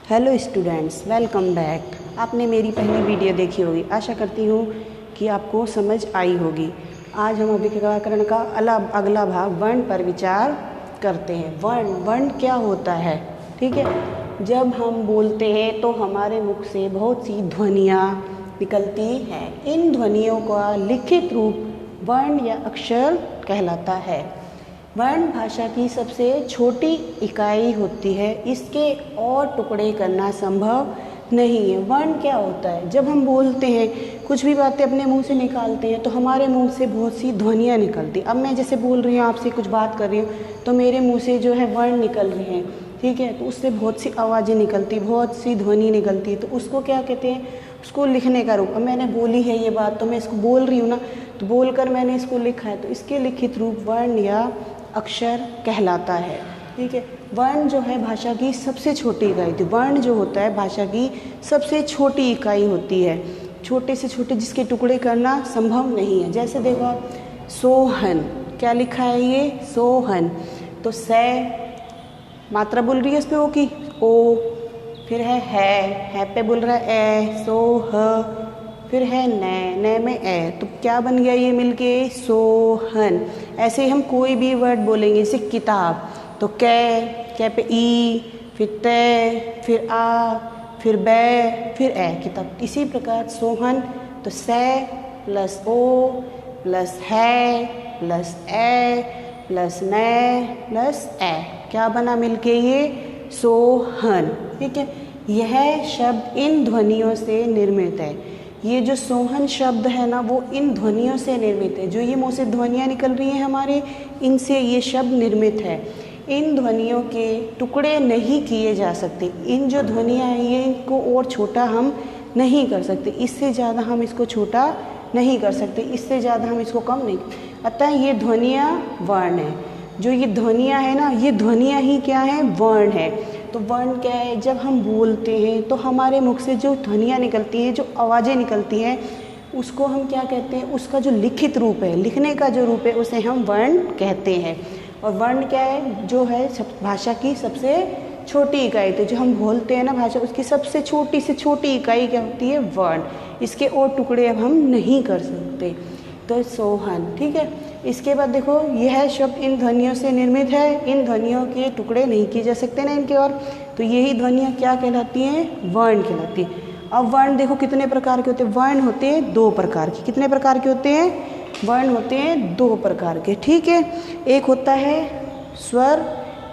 Hello students, welcome back. आपने मेरी पहली वीडियो देखी होगी। आशा करती हूँ कि आपको समझ आई होगी। आज हम व्याकरण का अगला भाग वर्ण पर विचार करते हैं। वर्ण क्या होता है? ठीक है, जब हम बोलते हैं तो हमारे मुख से बहुत सी ध्वनियाँ निकलती हैं। इन ध्वनियों का लिखित रूप वर्ण या अक्षर कहलाता है। वर्ण भाषा की सबसे छोटी इकाई होती है। इसके और टुकड़े करना संभव नहीं है। वर्ण क्या होता है? जब हम बोलते हैं, कुछ भी बातें अपने मुंह से निकालते हैं तो हमारे मुंह से बहुत सी ध्वनियाँ निकलती। अब मैं जैसे बोल रही हूँ, आपसे कुछ बात कर रही हूँ, तो मेरे मुंह से जो है वर्ण निकल रहे हैं। ठीक है, तो उससे बहुत सी आवाज़ें निकलती, बहुत सी ध्वनि निकलती है। तो उसको क्या कहते हैं? उसको लिखने का रूप। अब मैंने बोली है ये बात, तो मैं इसको बोल रही हूँ ना, तो बोलकर मैंने इसको लिखा है, तो इसके लिखित रूप वर्ण या अक्षर कहलाता है। ठीक है, वर्ण जो है भाषा की सबसे छोटी इकाई थी। वर्ण जो होता है भाषा की सबसे छोटी इकाई होती है। छोटे से छोटे जिसके टुकड़े करना संभव नहीं है। जैसे देखो आप, सोहन, क्या लिखा है ये? सोहन। तो से मात्रा बोल रही है इस पे ओ की, ओ, फिर है पे बोल रहा है ए, सो ह, फिर है न में ए, तो क्या बन गया ये मिलके? सोहन। ऐसे ही हम कोई भी वर्ड बोलेंगे, जैसे किताब, तो कै पे ई, फिर ते, फिर आ, फिर बै, फिर ए, किताब। इसी प्रकार सोहन, तो से प्लस ओ प्लस है प्लस ए प्लस न प्लस ए, क्या बना मिलके? ये सोहन। ठीक है, यह शब्द इन ध्वनियों से निर्मित है। ये जो सोहन शब्द है ना, वो इन ध्वनियों से निर्मित है। जो ये मुँह से ध्वनियाँ निकल रही हैं हमारे, इनसे ये शब्द निर्मित है। इन ध्वनियों के टुकड़े नहीं किए जा सकते। इन जो ध्वनियाँ हैं, ये इनको और छोटा हम नहीं कर सकते। इससे ज़्यादा हम इसको छोटा नहीं कर सकते, इससे ज़्यादा हम इसको कम नहीं। अतः ये ध्वनियाँ वर्ण है। जो ये ध्वनियाँ है ना, ये ध्वनियाँ ही क्या है? वर्ण है। तो वर्ण क्या है? जब हम बोलते हैं तो हमारे मुख से जो ध्वनियाँ निकलती हैं, जो आवाज़ें निकलती हैं, उसको हम क्या कहते हैं? उसका जो लिखित रूप है, लिखने का जो रूप है, उसे हम वर्ण कहते हैं। और वर्ण क्या है? जो है भाषा की सबसे छोटी इकाई। तो जो हम बोलते हैं ना भाषा, उसकी सबसे छोटी से छोटी इकाई क्या होती है? वर्ण। इसके और टुकड़े अब हम नहीं कर सकते। तो सोहन। ठीक है, इसके बाद देखो, यह शब्द इन ध्वनियों से निर्मित है। इन ध्वनियों के टुकड़े नहीं किए जा सकते ना इनके और, तो यही ध्वनियाँ क्या कहलाती हैं? वर्ण कहलाती हैं। अब वर्ण देखो कितने प्रकार के होते हैं। वर्ण होते हैं दो प्रकार के। कितने प्रकार के होते हैं? वर्ण होते हैं दो प्रकार के। ठीक है, एक होता है स्वर,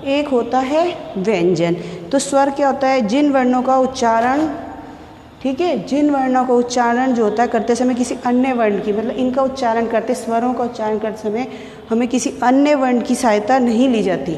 एक होता है व्यंजन। तो स्वर क्या होता है? जिन वर्णों का उच्चारण, ठीक है, जिन वर्णों का उच्चारण जो होता है करते समय किसी अन्य वर्ण की, मतलब इनका उच्चारण करते, स्वरों का उच्चारण करते समय हमें किसी अन्य वर्ण की सहायता नहीं ली जाती।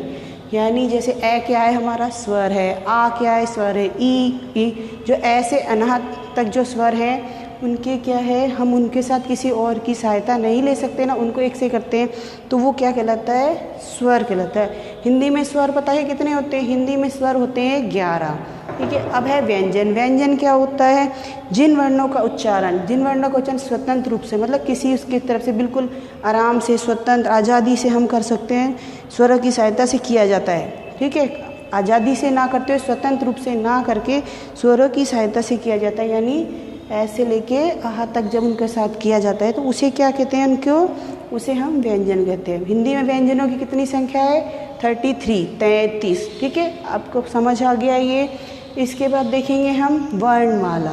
यानी जैसे ए क्या है? हमारा स्वर है। आ क्या है? स्वर है। ई, जो ऐसे अनाहत तक जो स्वर है, उनके क्या है? हम उनके साथ किसी और की सहायता नहीं ले सकते ना, उनको एक से करते हैं, तो वो क्या कहलाता है? स्वर कहलाता है। हिंदी में स्वर पता है कितने होते हैं? हिंदी में स्वर होते हैं 11। ठीक है, अब है व्यंजन। व्यंजन क्या होता है? जिन वर्णों का उच्चारण, स्वतंत्र रूप से, मतलब किसी उसकी तरफ से बिल्कुल आराम से, स्वतंत्र, आज़ादी से हम कर सकते हैं, स्वरों की सहायता से किया जाता है। ठीक है, आज़ादी से ना करते हुए, स्वतंत्र रूप से ना करके स्वरों की सहायता से किया जाता है। यानी ऐसे लेके आहा तक जब उनके साथ किया जाता है, तो उसे क्या कहते हैं? उनको, उसे हम व्यंजन कहते हैं। हिंदी में व्यंजनों की कितनी संख्या है? 33। ठीक है, आपको समझ आ गया ये। इसके बाद देखेंगे हम वर्णमाला।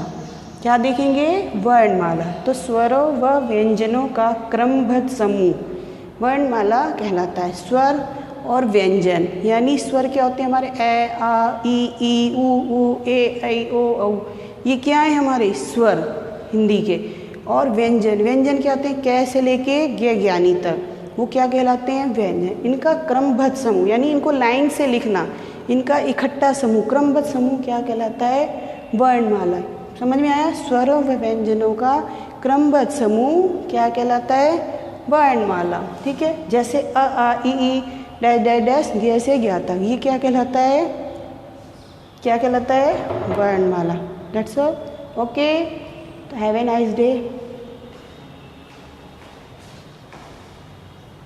क्या देखेंगे? वर्णमाला। तो स्वरों व व्यंजनों का क्रमबद्ध समूह वर्णमाला कहलाता है। स्वर और व्यंजन, यानी स्वर क्या होते हैं हमारे? ए, आ, ई, ऊ, ए, ऐ, ओ, औ। ये क्या है? हमारे स्वर हिंदी के। और व्यंजन, व्यंजन क्या होते हैं? कै से लेके ज्ञानी तक, वो क्या कहलाते हैं? व्यंजन। इनका क्रमबद्ध समूह, यानी इनको लाइन से लिखना, इनका इकट्ठा समूह, क्रमबद्ध समूह क्या कहलाता है? वर्णमाला। समझ में आया? स्वरों व व्यंजनों का क्रमबद्ध समूह क्या कहलाता है? वर्णमाला। ठीक है, जैसे अ, आ, ई, डैश गे से ज्ञा तक, ये क्या कहलाता है? क्या कहलाता है? वर्णमाला। That's all. Okay. Have a nice day.